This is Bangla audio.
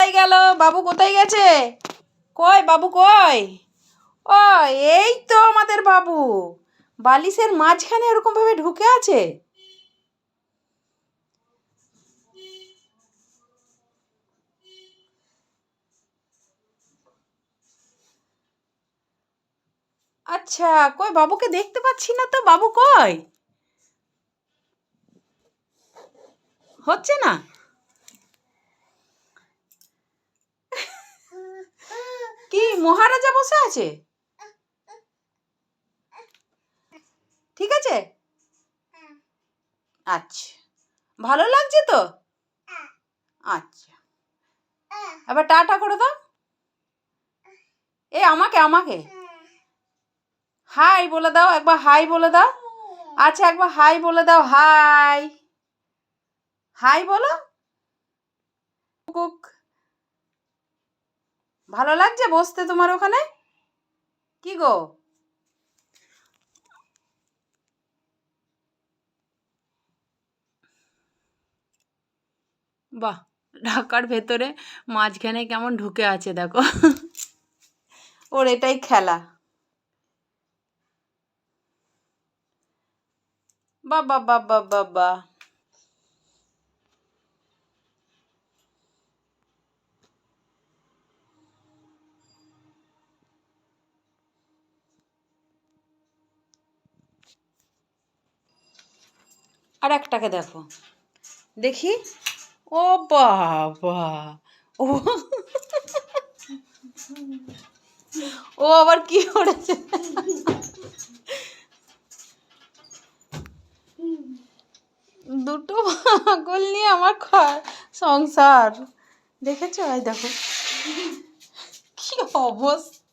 কোথায় গেল বাবু? কোথায় গেছে? কই বাবু কই? ও, এই তো আমাদের বাবু বালিশের মাঝখানে এরকম ভাবে ঢুকে আছে। আচ্ছা, কই বাবুকে দেখতে পাচ্ছি না তো। বাবু কই? হচ্ছে না। কি মহারাজা বসে আছে? ঠিক আছে, আচ্ছা, ভালো লাগছে তো। আচ্ছা, এবার টাটা করে দাও। আমাকে আমাকে হাই বলে দাও, একবার হাই বলে দাও। আচ্ছা, একবার হাই বলে দাও। হাই, হাই বলো। কুক, ভালো লাগছে বসতে তোমার ওখানে? কি গো? বাহ, ঢাকার ভেতরে মাঝখানে কেমন ঢুকে আছে দেখো। ওর এটাই খেলা। বাবা বাবা বাবা। আর একটাকে দেখো, দেখি। ও বাবা, ও ও আবার কি করেছে? দুটো পাগল নিয়ে আমার সংসার, দেখেছো? এই দেখো কি অবস্থা।